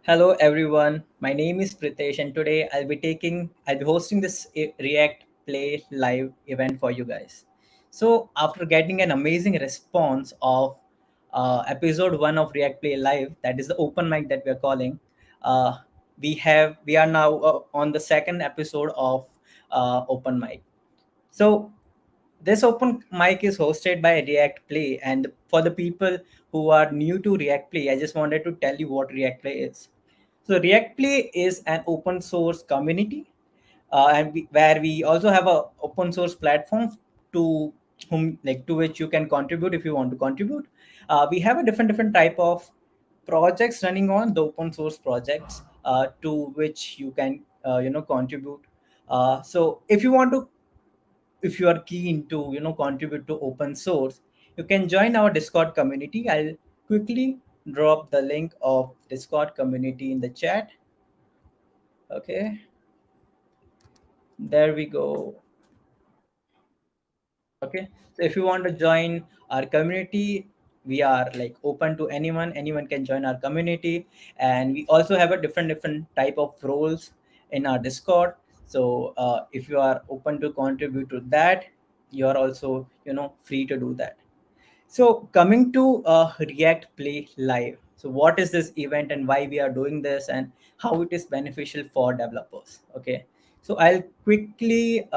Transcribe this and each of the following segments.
Hello everyone. My name is Pritesh, and today I'll be hosting this React Play live event for you guys. So after getting an amazing response of episode one of React Play Live, that is the open mic that we are calling, uh, we are now on the second episode of open mic. So this open mic is hosted by React Play, and for the people who are new to React Play, I just wanted to tell you what React Play is. So React Play is an open source community, where we also have a open source platform to to which you can contribute if you want to contribute. We have a different type of projects running on the open source projects to which you can contribute. So if you are keen to contribute to open source, you can join our Discord community. I'll quickly drop the link of Discord community in the chat. Okay, there we go. Okay, so if you want to join our community, we are like open to anyone can join our community. And we also have a different type of roles in our Discord. So if you are open to contribute to that, you are also free to do that. So coming to React Play Live. So what is this event and why we are doing this and how it is beneficial for developers? Okay. So I'll quickly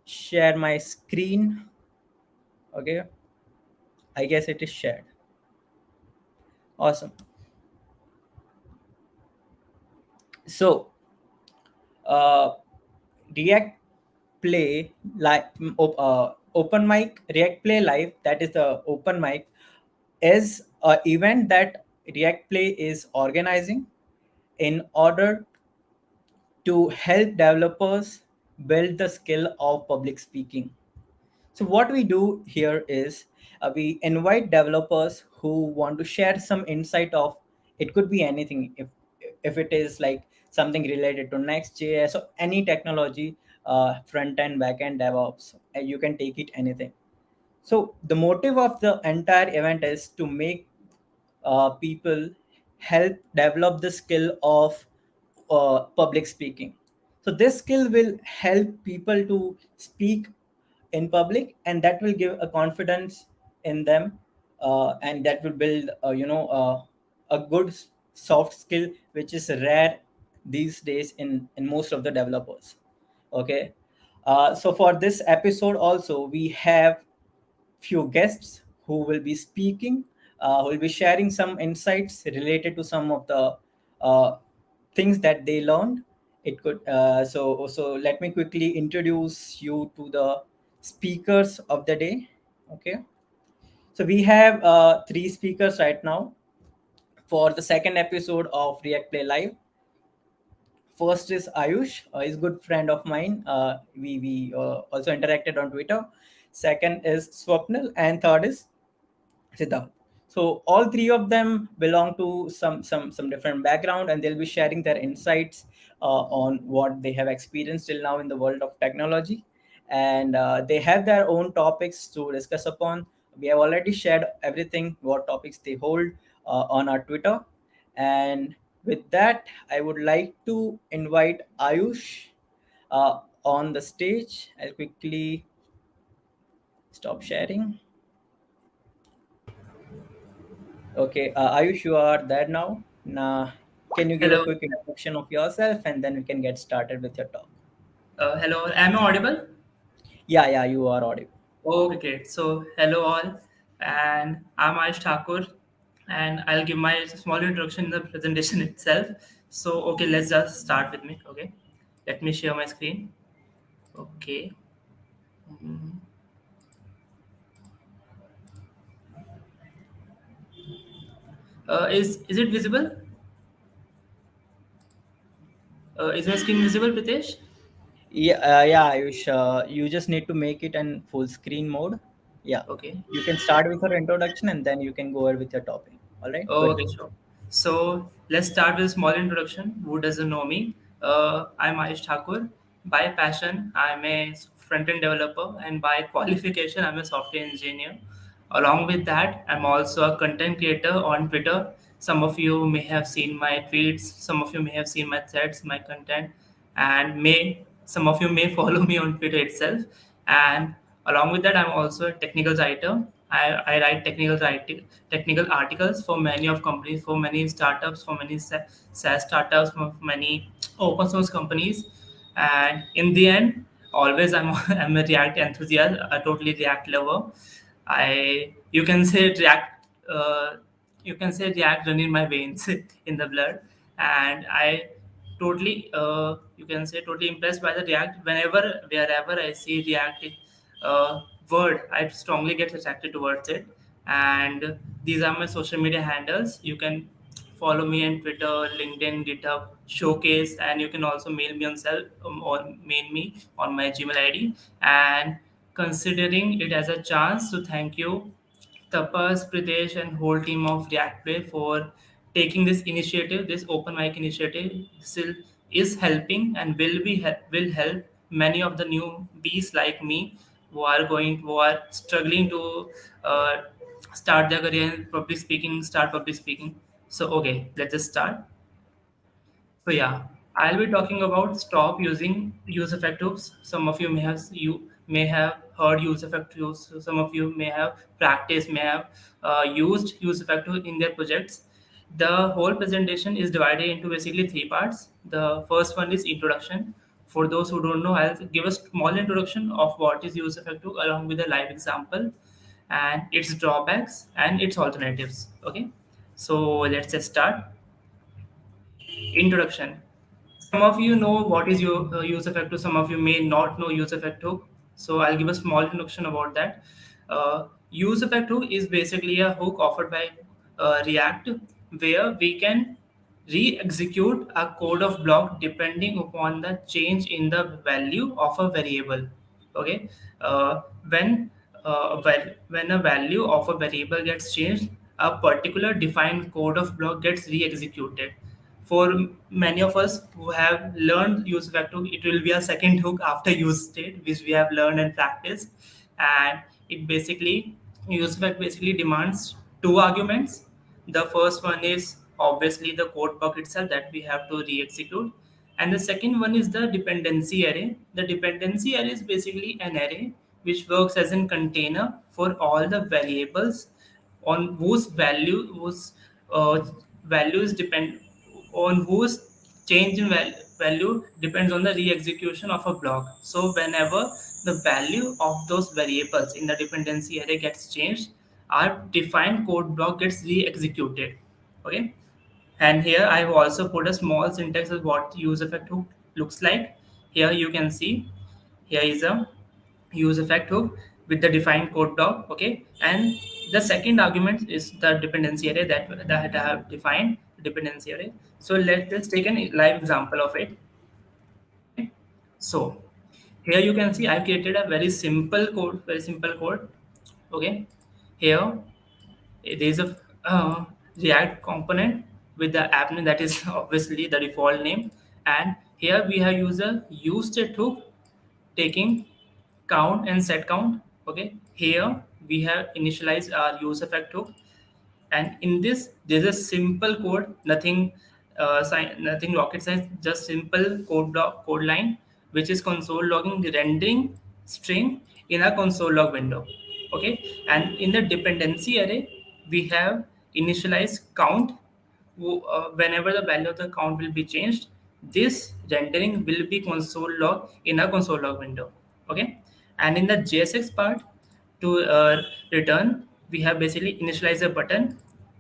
share my screen. Okay. I guess it is shared. Awesome. So uh, React Play Live, open mic, React Play Live, that is the open mic, is a event that React Play is organizing in order to help developers build the skill of public speaking. So what we do here is we invite developers who want to share some insight of, it could be anything, if it is like something related to Next.js or any technology, front end, back end, DevOps, you can take it anything. So the motive of the entire event is to make people help develop the skill of public speaking. So this skill will help people to speak in public, and that will give a confidence in them, and that will build a good soft skill which is rare these days in most of the developers. Okay, so for this episode also we have few guests who will be speaking, who will be sharing some insights related to some of the things that they learned. It could so let me quickly introduce you to the speakers of the day. Okay, so we have three speakers right now for the second episode of React Play Live. First is Ayush, he's a good friend of mine. We also interacted on Twitter. Second is Swapnil, and third is Siddharth. So all three of them belong to some different background, and they'll be sharing their insights on what they have experienced till now in the world of technology, and they have their own topics to discuss upon. We have already shared everything what topics they hold on our Twitter, and with that, I would like to invite Ayush on the stage. I'll quickly stop sharing. Okay, Ayush, you are there now. Can you give a Hello. quick introduction of yourself and then we can get started with your talk? Hello. Am I audible? Yeah, you are audible. Okay, great. So, hello all, and I'm Ayush Thakur, and I'll give my small introduction in the presentation itself. So, okay, let's just start with me. Okay, let me share my screen. Okay. Mhm. Is it visible? Is my screen visible, Pritesh? Yeah, Ayush, you just need to make it in full screen mode. Yeah, Okay. you can start with your introduction and then you can go ahead with your topic. All right, good. Okay, sure. So let's start with a small introduction. Who doesn't know me? I'm Ayush Thakur. By passion, I'm a front-end developer, and by qualification, I'm a software engineer. Along with that, I'm also a content creator on Twitter. Some of you may have seen my tweets, some of you may have seen my threads, my content, and may some of you may follow me on Twitter itself. And along with that, I'm also a technical writer. I write technical articles for many of companies, for many startups, for many SaaS startups, for many open source companies. And in the end, always I'm a React enthusiast, a totally React lover. I you can say React you can say React run in my veins in the blood, and I totally you can say totally impressed by the React. Wherever I see React word, I strongly get attracted towards it. And these are my social media handles. You can follow me on Twitter, LinkedIn, GitHub, Showcase, and you can also mail me on or mail me on my Gmail ID. And considering it as a chance to thank you, Tapas, Pradesh, and whole team of React Play for taking this initiative, this open mic initiative. This is helping and will help many of the newbies like me who are struggling to uh, start their career in public speaking. So okay, let's just start. So yeah, I'll be talking about stop using use effect hooks. Some of you may have heard use effect hooks. Some of you may have practiced, may have used use effect hook in their projects. The whole presentation is divided into basically three parts. The first one is introduction. For those who don't know, I'll give a small introduction of what is use effect hook along with a live example and its drawbacks and its alternatives. Okay, so let's just start. Introduction. Some of you know what is your use effect hook. Some of you may not know use effect hook. So I'll give a small introduction about that. Use effect hook is basically a hook offered by React where we can re-execute a code of block depending upon the change in the value of a variable. Okay, uh, when when a value of a variable gets changed, a particular defined code of block gets re-executed. For many of us who have learned use effect hook, it will be a second hook after use state, which we have learned and practiced. And it basically use effect basically demands two arguments. The first one is obviously the code block itself that we have to re-execute, and the second one is the dependency array. The dependency array is basically an array which works as a container for all the variables on whose uh, values depend on whose change in value depends on the re-execution of a block. So whenever the value of those variables in the dependency array gets changed, our defined code block gets re-executed. Okay, and here I've also put a small syntax of what use effect hook looks like. Here you can see here is a use effect hook with the defined code block. Okay, and the second argument is the dependency array that I have defined dependency array. So let's take a live example of it. Okay, so here you can see I've created a very simple code. Okay, here it is a React component with the app name that is obviously the default name, and here we have used a use state hook taking count and set count. Okay, here we have initialized our use effect hook, and in this there's a simple code, nothing rocket science, just simple code line which is console logging the rendering string in a console log window. Okay, and in the dependency array we have initialized count. Whenever the value of the count will be changed, this rendering will be console log in a console log window. Okay, and in the JSX part, to return, we have basically initialized a button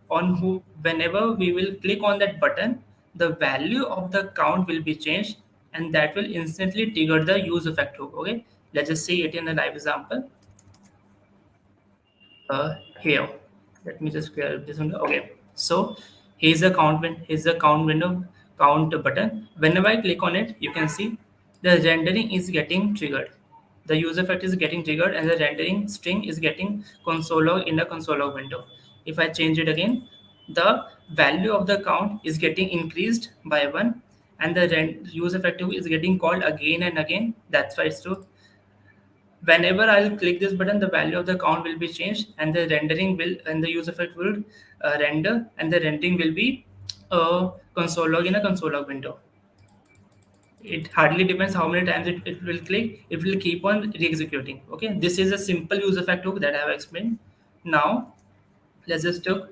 on who whenever we will click on that button, the value of the count will be changed, and that will instantly trigger the use effect hook. Okay, let's just see it in a live example. Here, let me just clear this one. Okay, so here's the count window, count button. Whenever I click on it, you can see the rendering is getting triggered. The user effect is getting triggered, and the rendering string is getting console log in the console log window. If I change it again, the value of the count is getting increased by one, and the use effective is getting called again and again. That's why it's to Whenever I'll click this button, the value of the count will be changed, and the rendering will, and the use effect will render, and the rendering will be a console log in a console log window. It hardly depends how many times it will click. It will keep on re-executing. Okay, this is a simple use effect hook that I have explained. Now let's just talk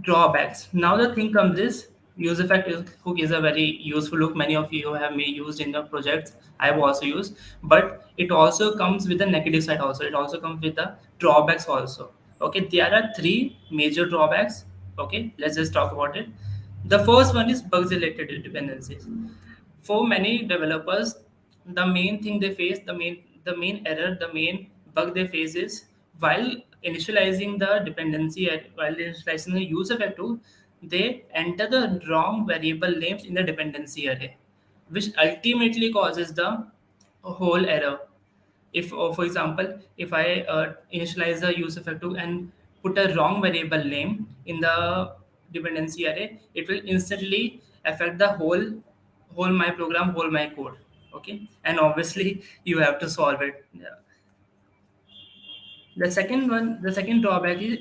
drawbacks. Now the thing comes is hook is a very useful hook. Many of you have may used in the projects. I have also used, but it also comes with the negative side. Also, it also comes with the drawbacks also. Okay, there are three major drawbacks. Okay, let's just talk about it. The first one is bugs related dependencies. For many developers, the main thing they face, the main error, the main bug they face is while initializing the dependency, while initializing the user vector, they enter the wrong variable names in the dependency array, which ultimately causes the whole error. If for example, if I initialize the use effective and put a wrong variable name in the dependency array, it will instantly affect the whole my program, whole my code. Okay, and obviously you have to solve it. Yeah. The second drawback is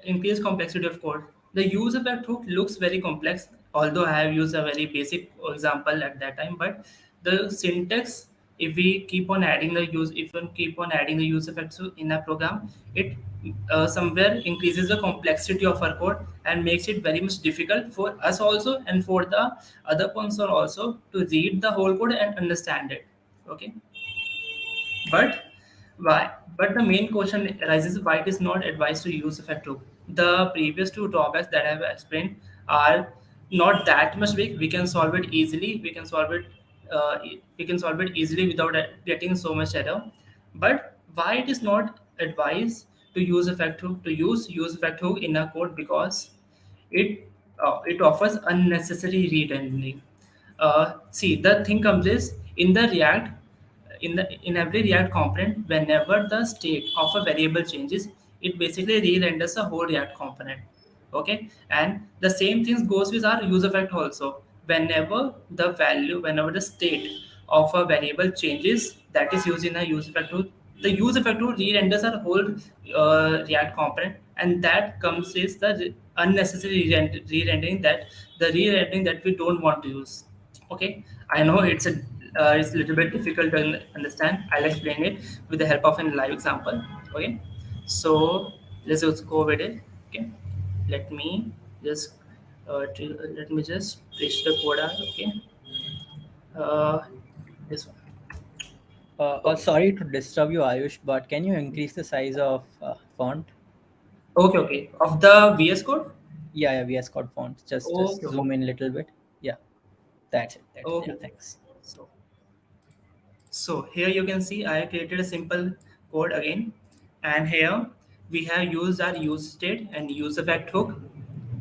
increased complexity of code. The use of that hook looks very complex, although I have used a very basic example at that time. But the syntax, if we keep on adding the use, if we keep on adding the use effects in a program, it somewhere increases the complexity of our code and makes it very much difficult for us also and for the other person also to read the whole code and understand it. Okay, but why? But the main question arises why it is not advised to use effect hook. The previous two drawbacks that I have explained are not that much big. We can solve it easily. We can solve it easily without getting so much error. But why it is not advised to use effect hook, to use effect hook in a code, because it offers unnecessary re-rendering. See, the thing comes is in the React, in every React component, whenever the state of a variable changes, it basically re-renders the whole React component. Okay, and the same thing goes with our use effect also. Whenever the state of a variable changes, that is used in a use effect tool. The use effect tool re-renders our whole React component, and that comes is the unnecessary re-rendering, that we don't want to use. Okay, I know it's a little bit difficult to understand. I'll explain it with the help of a live example. Okay, so let's just go with it. Okay, let me just let me just trace the code out. Okay, uh, this one. Okay, Sorry to disturb you, Ayush, but can you increase the size of font? okay. Of the VS Code. Yeah, yeah, VS Code font. Just Okay, zoom okay, in a little bit. Yeah, that's it. That's it. okay. Yeah, Okay. thanks. So here you can see I have created a simple code again, and here we have used our use state and use effect hook.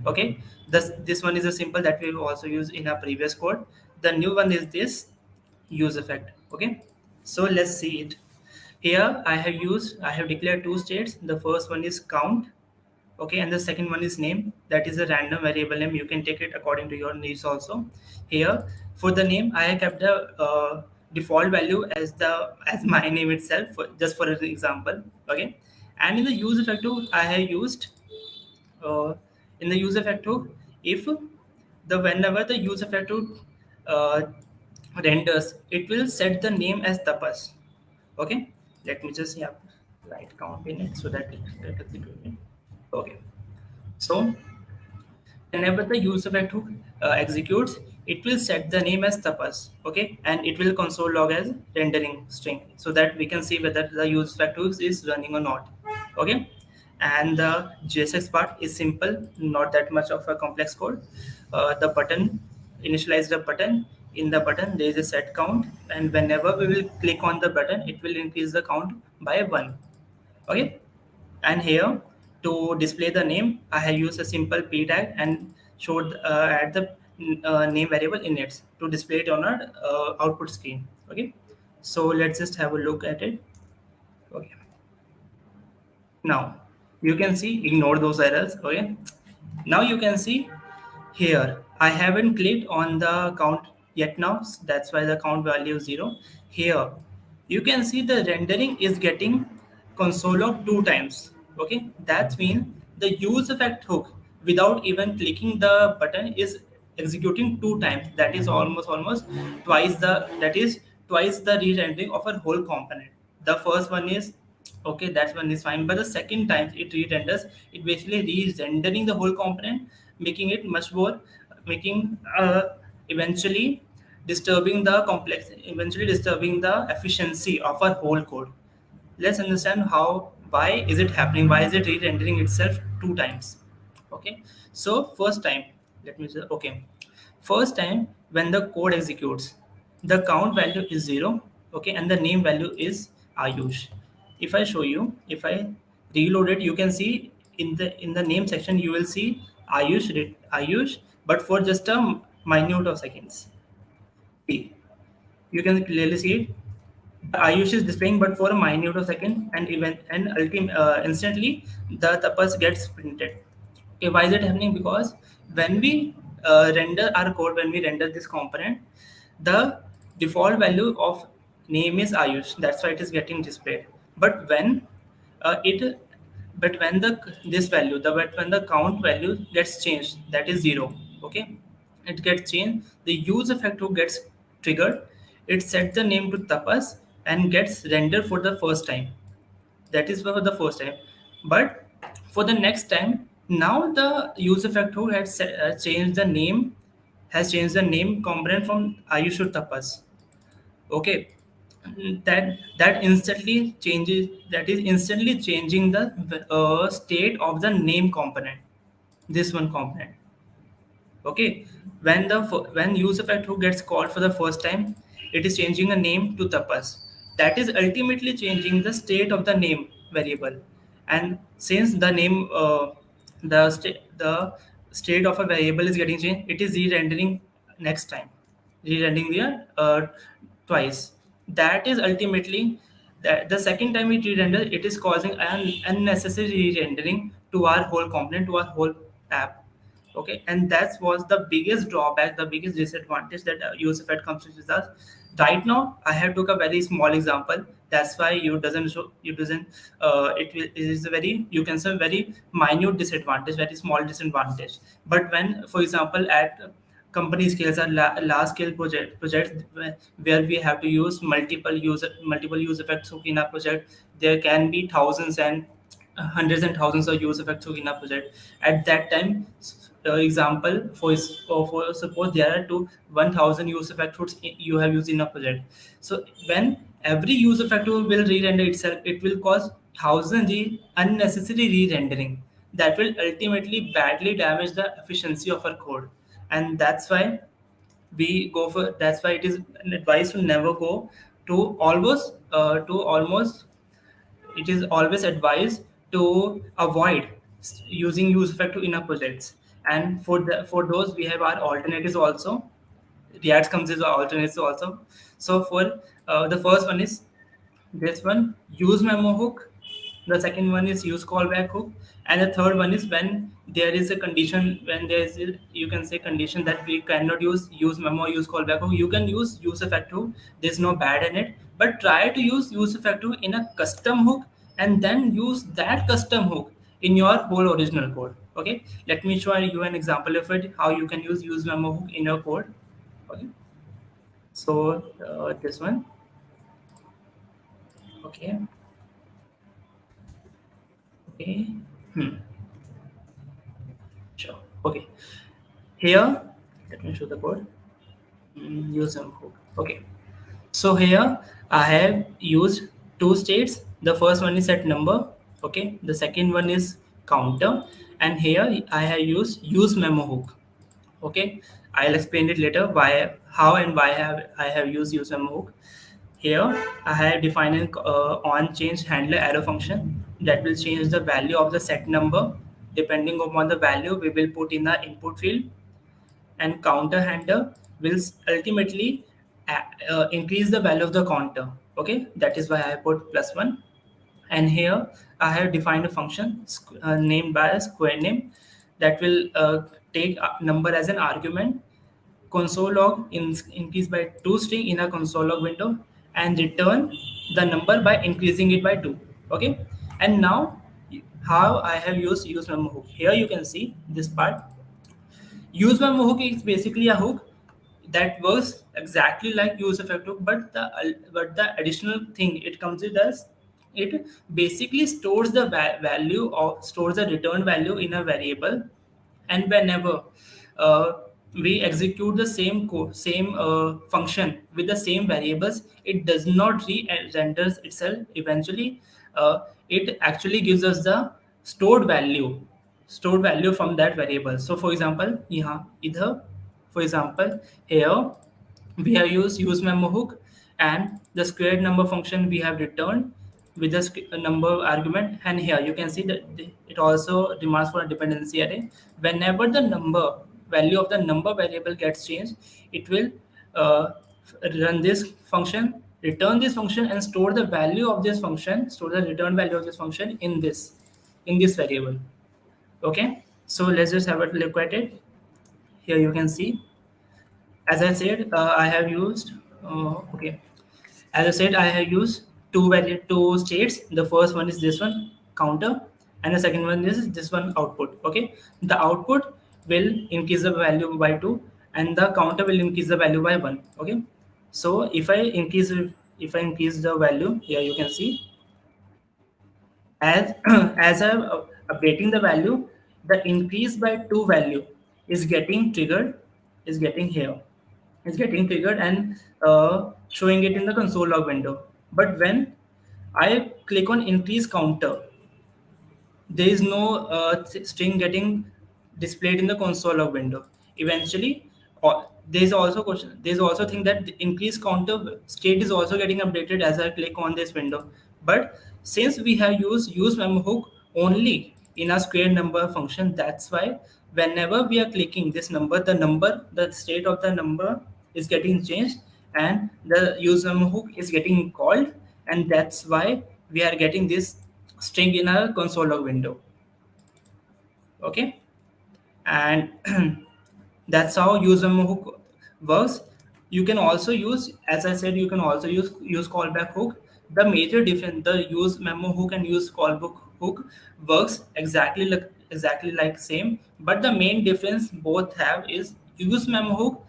Okay, this one is a simple that we also used in our previous code. The new one is this use effect. Okay, so let's see it. Here I have declared two states. The first one is count. Okay, and the second one is name. That is a random variable name. You can take it according to your needs also. Here for the name I have kept the default value as my name itself, just for an example. Okay, and in the use effect hook I have used uh, in the use effect hook, if the whenever the use effect hook uh, renders, it will set the name as tapas. Okay, let me just write count in it so that it executes. Okay, so whenever the use effect hook executes, it will set the name as tapas. Okay, and it will console log as rendering string so that we can see whether the use effect hook is running or not. Okay, and the JSX part is simple, not that much of a complex code. The button initialize the button. In the button there is a set count, and whenever we will click on the button, it will increase the count by 1. Okay, and here to display the name I have used a simple p tag and showed at the name variable in it to display it on our output screen. Okay, so let's just have a look at it. Okay, now you can see, ignore those errors. Okay, now you can see here I haven't clicked on the count yet now, that's why the count value is 0. Here you can see the rendering is getting console log two times. Okay, that means the use effect hook without even clicking the button is executing two times. That is almost twice the re-rendering of a whole component. The first one is okay, that one is fine, but the second time it re-renders, it basically re-rendering the whole component, making it much more, making eventually eventually disturbing the efficiency of our whole code. Let's understand how, why is it happening, why is it re-rendering itself two times. Okay, so first time, let me say, okay, first time when the code executes, the count value is 0, okay, and the name value is Ayush. If I show you, if I reload it, you can see in the name section you will see Ayush, but for just a minute of seconds. See, you can clearly see it. The Ayush is displaying, but for a minute of second, and instantly the tapas gets printed. Okay, why is it happening? Because when we render our code, when we render this component, the default value of name is Ayush. That's why it is getting displayed. But when it but when the this value the but when the count value gets changed, that is 0, okay, it gets changed, the use effect who gets triggered, it sets the name to tapas and gets rendered for the first time. That is for the first time. But for the next time, now the use effect who had changed the name, has changed the name component from Ayush to tapas. Okay, that instantly changes, that is instantly changing the state of the name component, this one component. Okay, when when use effect who gets called for the first time, it is changing a name to tapas. That is ultimately changing the state of the name variable. And since the name the state of a variable is getting changed, it is re-rendering next time, re-rendering the twice. That is ultimately, that the second time it re-render, it is causing an unnecessary re-rendering to our whole component, to our whole app. Okay, and that was the biggest drawback, the biggest disadvantage that useEffect comes with us. Right now I have took a very small example, that's why you doesn't show, you doesn't it is a very, you can say, very minute disadvantage, very small disadvantage. But when, for example, at company scales or large scale projects where we have to use multiple use effects in a project, there can be thousands and thousands of use effects in a project. At that time, example, for suppose there are two 1000 use effect hooks you have used in a project. So when every use effect hook will re-render itself, it will cause thousand unnecessary re-rendering that will ultimately badly damage the efficiency of our code. And that's why we go for, that's why it is an advice to never go to almost, it is always advised to avoid using use effect in our projects. And for those we have our alternatives also. React comes as alternatives also. So for the first one is this one, use memo hook. The second one is use callback hook, and the third one is when there is a condition, when there is you can say condition that we cannot use memo, use callback hook. You can use effect hook. There's no bad in it, but try to use effect hook in a custom hook, and then use that custom hook in your whole original code. Okay, let me show you an example of it, how you can use memo hook in your code. Okay, so this one. Okay, okay. Hmm. Sure. Okay. Here, let me show the code. Use some hook. Okay. So here I have used two states. The first one is set number. Okay. The second one is counter. And here I have used use memo hook. Okay. I'll explain it later why, how and why I have used use memo hook. Here I have defined an on change handler arrow function that will change the value of the set number. Depending upon the value, we will put in the input field, and counter handler will ultimately increase the value of the counter. Okay, that is why I put +1. And here I have defined a function named by a square name that will take a number as an argument. Console log increased by 2 string in a console log window, and return the number by increasing it by 2. Okay, and now how I have used use memo hook. Here you can see this part. Use memo hook is basically a hook that works exactly like use effect hook, but the additional thing it comes with us, it basically stores the value of stores the return value in a variable, and whenever uh, we execute the same function with the same variables, it does not re-renders itself. Eventually, it actually gives us the stored value stored value from that variable. So for example, यहाँ इधर for example here we have used use memo hook, and the squared number function we have returned with the number argument, and here you can see that it also demands for a dependency array. Whenever the number value of the number variable gets changed, it will uh, run this function, return this function, and store the value of this function, store the return value of this function in this variable. Okay, so let's just have a look at it. Here you can see, as I said, I have used okay. As I said, I have used two states. The first one is this one counter, and the second one is this one output. Okay, the output will increase the value by 2, and the counter will increase the value by 1. Okay, so if I increase the value, here you can see, as as I'm updating the value, the increase by 2 value is getting triggered, is getting here, is getting triggered and showing it in the console log window. But when I click on increase counter, there is no string getting displayed in the console log window. Eventually, there is also question. There is also thing that the increase counter state is also getting updated as I click on this window. But since we have used use memo hook only in a square number function, that's why whenever we are clicking this number, the state of the number is getting changed, and the use memo hook is getting called, and that's why we are getting this string in a console log window. Okay, and that's how use memo hook works. You can also use, as I said, you can also use callback hook. The major difference, the use memo hook and use callback hook works exactly like same, but the main difference both have is use memo hook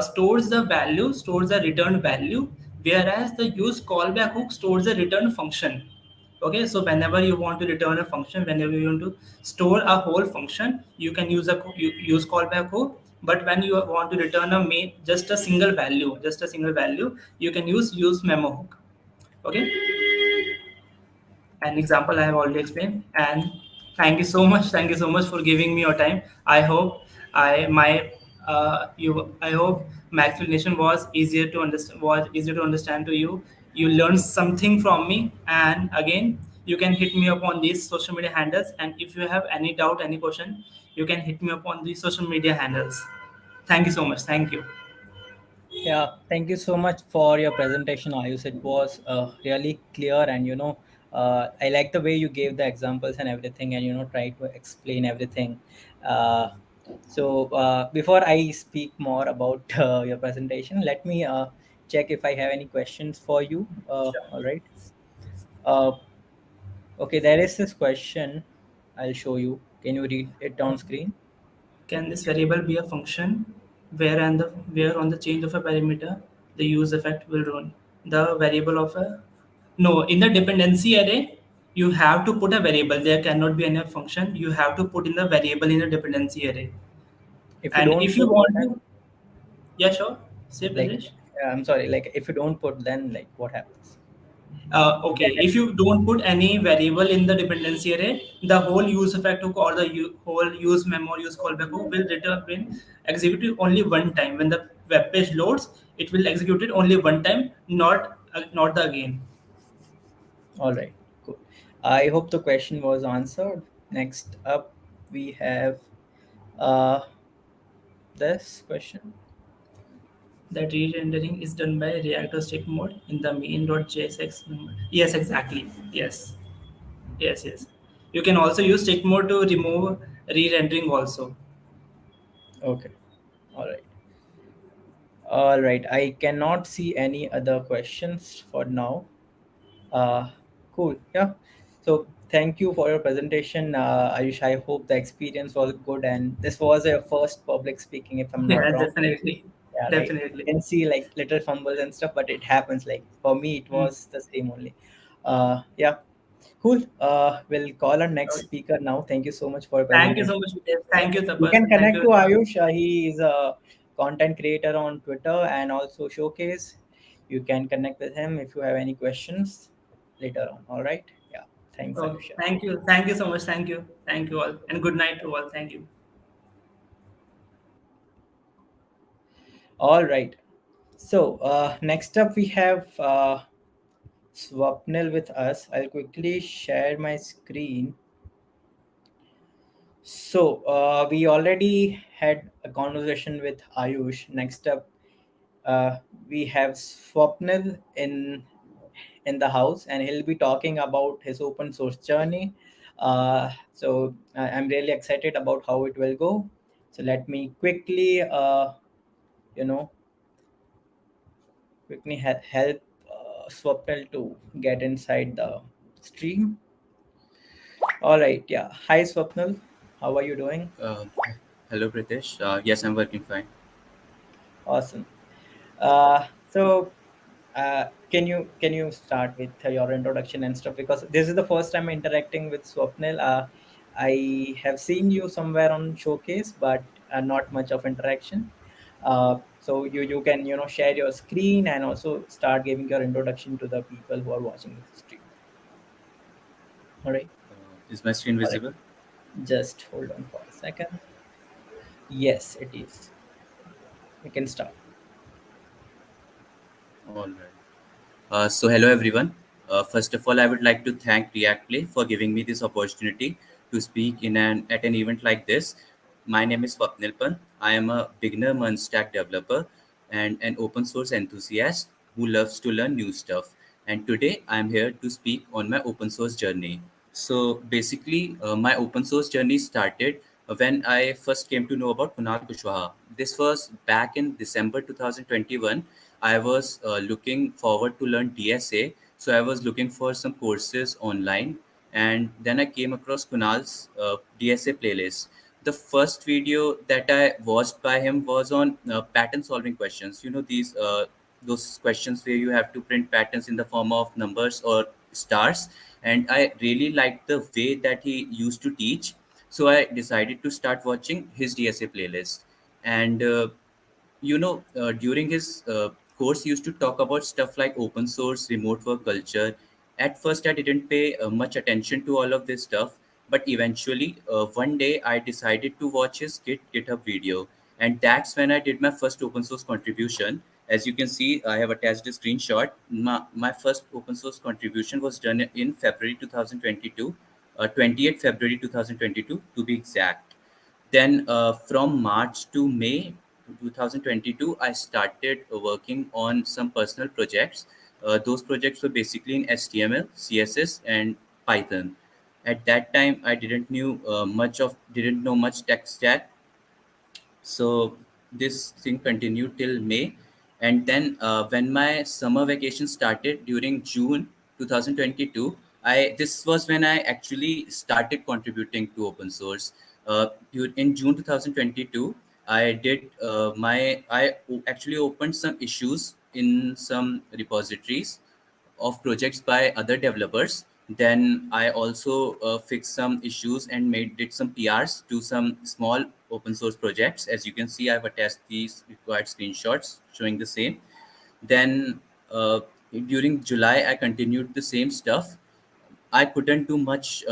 stores the return value, whereas the use callback hook stores the return function. Okay, so whenever you want to return a function, whenever you want to store a whole function, you can use callback hook. But when you want to return a main just a single value, you can use memo hook. Okay, an example I have already explained. And thank you so much for giving me your time. I hope I hope my explanation was easier to understand to you. You learned something from me, and again, you can hit me up on these social media handles, and if you have any doubt, any question, you can hit me up on these social media handles. Thank you so much. Thank you. Yeah, thank you so much for your presentation, Ayush. It was really clear, and I like the way you gave the examples and everything, and try to explain everything. Uh, before I speak more about your presentation, let me check if I have any questions for you. All right. Uh, okay, there is this question. I'll show you. Can you read it on screen? Can this variable be a function where on the change of a parameter the use effect will run? The variable of a no, in the dependency array you have to put a variable. There cannot be any function. You have to put in the variable in the dependency array. If you And don't if you put, what want happens? to, yeah, sure. Say Like, Pradesh. I'm sorry. Like, if you don't put, then like, what happens? Okay, if you don't put any variable in the dependency array, the whole use effect hook or the whole use memo use callback hook will execute it only one time. When the web page loads, it will execute it only one time, not the again. All right, cool. I hope the question was answered. Next up, we have uh, this question. That re-rendering is done by React or stick mode in the main.jsx number. Yes, exactly. Yes, yes. You can also use stick mode to remove re-rendering also. Okay, all right. All right. I cannot see any other questions for now. Uh, cool. Yeah. So thank you for your presentation, Ayush. I hope the experience was good, and this was your first public speaking, if I'm not Yeah, wrong. definitely, Yeah, right. definitely. You can see like little fumbles and stuff, but it happens. Like for me, it Mm. was the same only. Yeah. Cool. We'll call our next Okay. speaker now. Thank you so much for your Thank you presentation. so much, Vitesh. Thank you, You Tapas. can Thank connect you. to Ayush. He is a content creator on Twitter and also Showcase. You can connect with him if you have any questions later on. All right. Yeah. Thanks, Oh, Ayush. thank you. Thank you so much. Thank you all. And good night to all. Thank you. All right. So next up we have Swapnil with us. I'll quickly share my screen. So we already had a conversation with Ayush. Next up, uh, we have Swapnil in the house, and he'll be talking about his open source journey. I'm really excited about how it will go. So let me quickly, you know, help Swapnil to get inside the stream. All right, yeah. Hi, Swapnil. How are you doing? Uh, Hello, Pritesh. Yes, I'm working fine. Awesome. So can you start with your introduction and stuff, because this is the first time interacting with Swapnil. I have seen you somewhere on Showcase, but not much of interaction. So you can share your screen and also start giving your introduction to the people who are watching the stream. All right, Is my screen all right. visible? Just hold on for a second. Yes, it is. We can start. All right. Hello everyone. First of all, I would like to thank React Play for giving me this opportunity to speak in an at an event like this. My name is Swapnil Pant. I am a beginner MERN stack developer and an open source enthusiast who loves to learn new stuff. And today I am here to speak on my open source journey. So basically, my open source journey started when I first came to know about Kunal Kushwaha. This was back in December 2021. I was looking forward to learn DSA, so I was looking for some courses online, and then I came across Kunal's DSA playlist. The first video that I watched by him was on pattern solving questions. You know those questions where you have to print patterns in the form of numbers or stars, and I really liked the way that he used to teach. So I decided to start watching his DSA playlist, and during his course he used to talk about stuff like open source remote work culture. At first I didn't pay much attention to all of this stuff, but eventually one day I decided to watch his github video, and that's when I did my first open source contribution. As you can see, I have attached a screenshot. My first open source contribution was done in February 2022, 28th February 2022 to be exact. Then from March to May 2022, I started working on some personal projects. Those projects were basically in HTML, CSS, and Python. At that time, I didn't know much tech stack, so this thing continued till May, and then when my summer vacation started during June 2022, I this was when I actually started contributing to open source. In June 2022, I did actually opened some issues in some repositories of projects by other developers. Then I also fixed some issues and made did some PRs to some small open source projects. As you can see, I've attached these required screenshots showing the same. Then during July, I continued the same stuff. I couldn't do much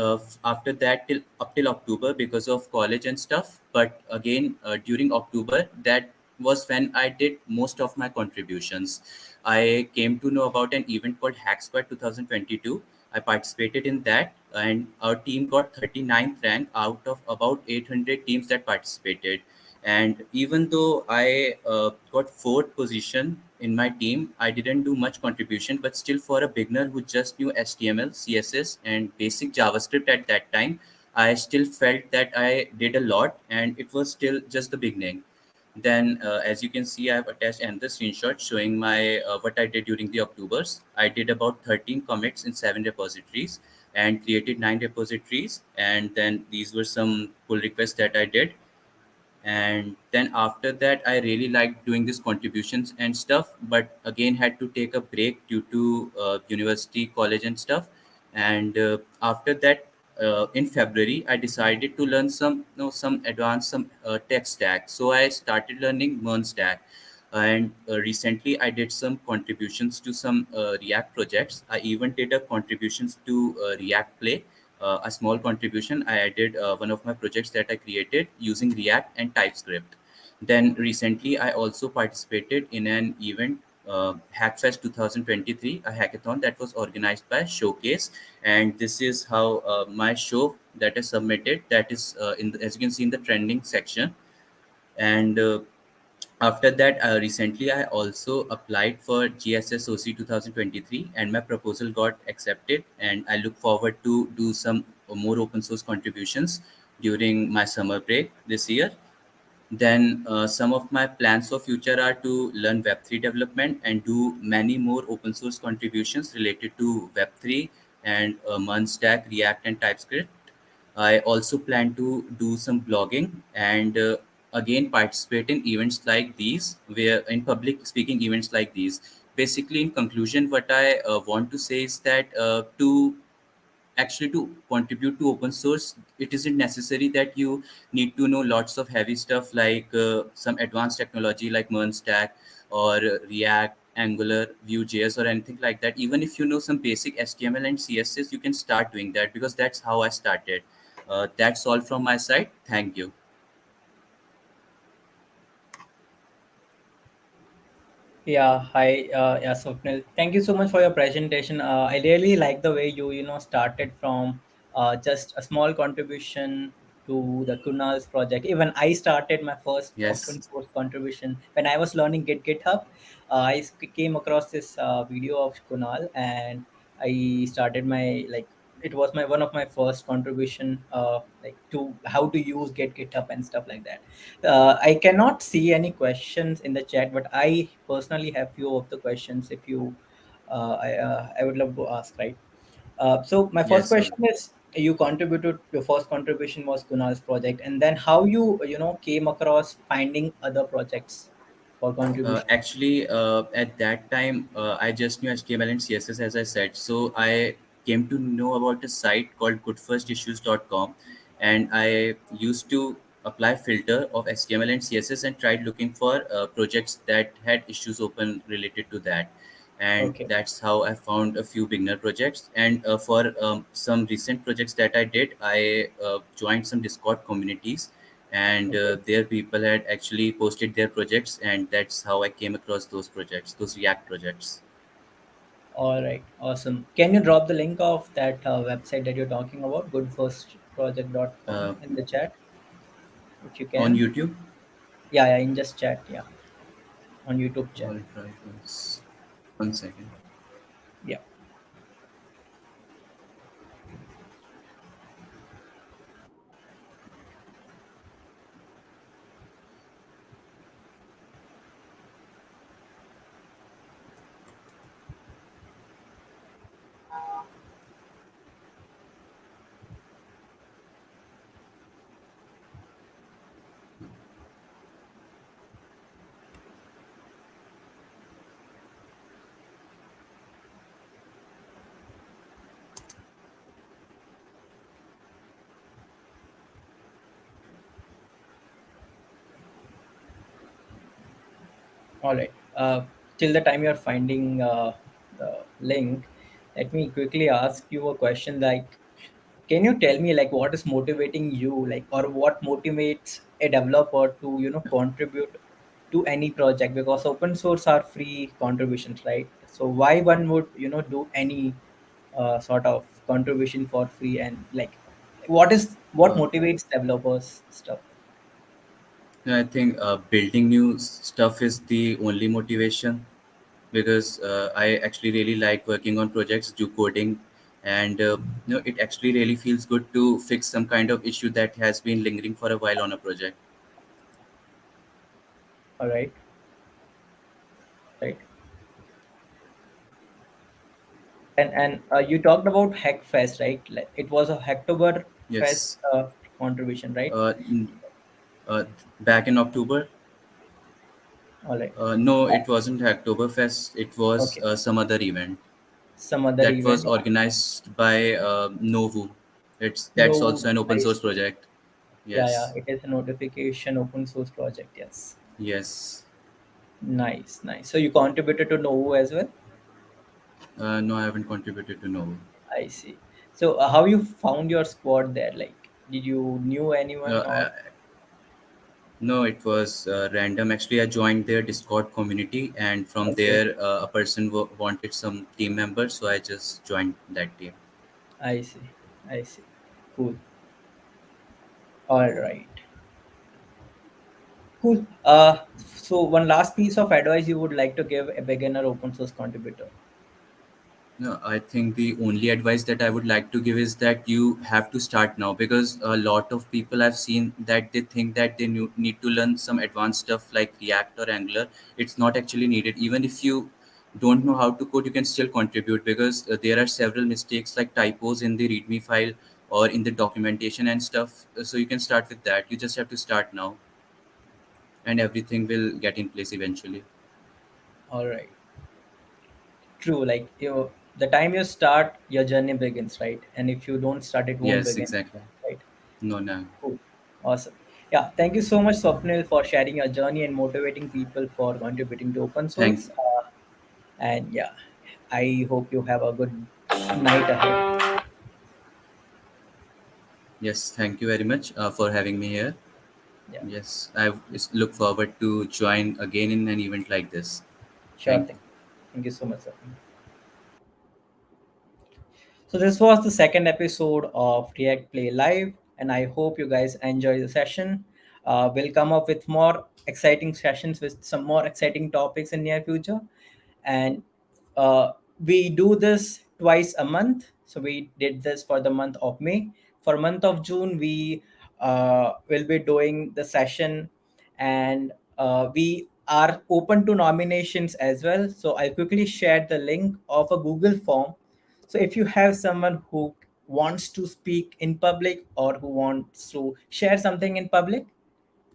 after that till up till October because of college and stuff. But again, during October, that was when I did most of my contributions. I came to know about an event called Hack Squad 2022. I participated in that, and our team got 39th rank out of about 800 teams that participated. And even though I got fourth position in my team, I didn't do much contribution. But still, for a beginner who just knew HTML, CSS, and basic JavaScript at that time, I still felt that I did a lot, and it was still just the beginning. Then, as you can see, I have attached another screenshot showing my what I did during the Octobers. I did about 13 commits in 7 repositories and created 9 repositories. And then these were some pull requests that I did. And then after that, I really liked doing these contributions and stuff, but again had to take a break due to university, college, and stuff. And after that, in February, I decided to learn some advanced some tech stack. So I started learning MERN stack. And recently, I did some contributions to some React projects. I even did a contributions to React Play, a small contribution. I added one of my projects that I created using React and TypeScript. Then recently, I also participated in an event, Hackfest 2023, a hackathon that was organized by Showcase. And this is how my show that is submitted. That is as you can see in the trending section. And after that, recently I also applied for GSSOC 2023 and my proposal got accepted. And I look forward to do some more open source contributions during my summer break this year. Then some of my plans for future are to learn Web3 development and do many more open source contributions related to Web3 and MERN stack, React, and TypeScript. I also plan to do some blogging and again participate in events like these, where in public speaking events like these. Basically, in conclusion, what I want to say is that to contribute to open source, it isn't necessary that you need to know lots of heavy stuff like some advanced technology like MERN stack or React, Angular, Vue.js, or anything like that. Even if you know some basic HTML and CSS, you can start doing that, because that's how I started. That's all from my side. Thank you. Yeah, hi, yeah, Swapnil. Thank you so much for your presentation. I really like the way you started from just a small contribution to the Kunal's project. Even I started my first Yes. open source contribution when I was learning GitHub. Came across this video of Kunal, and I started my like it was my one of my first contribution like to how to use GitHub and stuff like that. I cannot see any questions in the chat, but I personally have few of the questions. If you, I would love to ask. Right. So my first Yes, all. question is: you contributed. Your first contribution was Kunal's project, and then how you came across finding other projects for contribution. At that time, I just knew HTML and CSS, as I said. So I came to know about a site called goodfirstissues.com, and I used to apply filter of HTML and CSS and tried looking for projects that had issues open related to that. And Okay. that's how I found a few beginner projects. And for some recent projects that I did, I joined some Discord communities, and Okay. there people had actually posted their projects, and that's how I came across those projects, those React projects. All right. Awesome. Can you drop the link of that website that you're talking about, goodfirstproject.com, uh, in the chat if you on can? YouTube. Yeah, yeah, in just chat. Yeah, on YouTube chat. All right, one second. Yeah. All right. Till the time you're finding the link, let me quickly ask you a question. Like, can you tell me like what is motivating you, like, or what motivates a developer to contribute to any project? Because open source are free contributions, right? So why one would do any sort of contribution for free, and like what uh, motivates developers stuff? I think building new stuff is the only motivation, because I actually really like working on projects, do coding, and it actually really feels good to fix some kind of issue that has been lingering for a while on a project. All right. Right. And you talked about Hackfest, right? Like, it was a Hacktober Fest Yes. contribution, right? Uh, n- Back in October. All right. No, it wasn't Hacktoberfest. It was Okay. some other event Some other that event. was organized by Novu. That's No, also an open I source see. project. Yeah, yeah. Yes. It is a notification open source project. Yes. Yes. Nice, nice. So you contributed to Novo as well? No, I haven't contributed to Novu. I see. So how you found your squad there? Like, did you knew anyone or? Uh, No, it was random. Actually, I joined their Discord community, and from Okay, there, a person wanted some team members, so I just joined that team. I see. I see. Cool. All right. Cool. So one last piece of advice you would like to give a beginner open source contributor. No, I think the only advice that I would like to give is that you have to start now, because a lot of people I've seen that they think that they need to learn some advanced stuff like React or Angular. It's not actually needed. Even if you don't know how to code, you can still contribute, because there are several mistakes like typos in the README file or in the documentation and stuff. So you can start with that. You just have to start now, and everything will get in place eventually. All right. True. Like the time you start, your journey begins, right? And if you don't start, it won't Yes, begin, exactly. right? No, no. Cool. Awesome. Yeah. Thank you so much, Swapnil, for sharing your journey and motivating people for contributing to open Thank source. And yeah, I hope you have a good night ahead. Yes, thank you very much for having me here. Yeah. Yes, I look forward to join again in an event like this. Sure Thank thing. you. Thank you so much, Swapnil. So this was the second episode of React Play Live, and I hope you guys enjoy the session. We'll come up with more exciting sessions with some more exciting topics in near future, and uh, we do this twice a month. So we did this for the month of May. For month of June, we will be doing the session, and we are open to nominations as well. So I'll quickly share the link of a Google form. So if you have someone who wants to speak in public or who wants to share something in public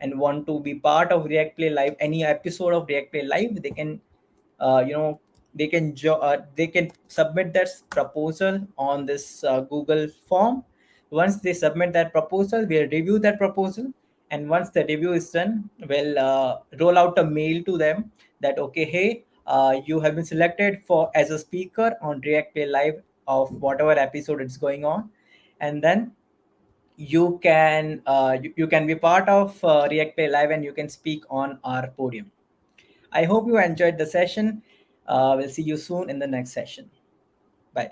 and want to be part of React Play Live, any episode of React Play Live, they can, you know, they can submit their proposal on this Google form. Once they submit that proposal, we'll review that proposal, and once the review is done, we'll roll out a mail to them that okay, hey, you have been selected for as a speaker on React Play Live of whatever episode it's going on, and then you can be part of React Play Live and you can speak on our podium. I hope you enjoyed the session. We'll see you soon in the next session. Bye.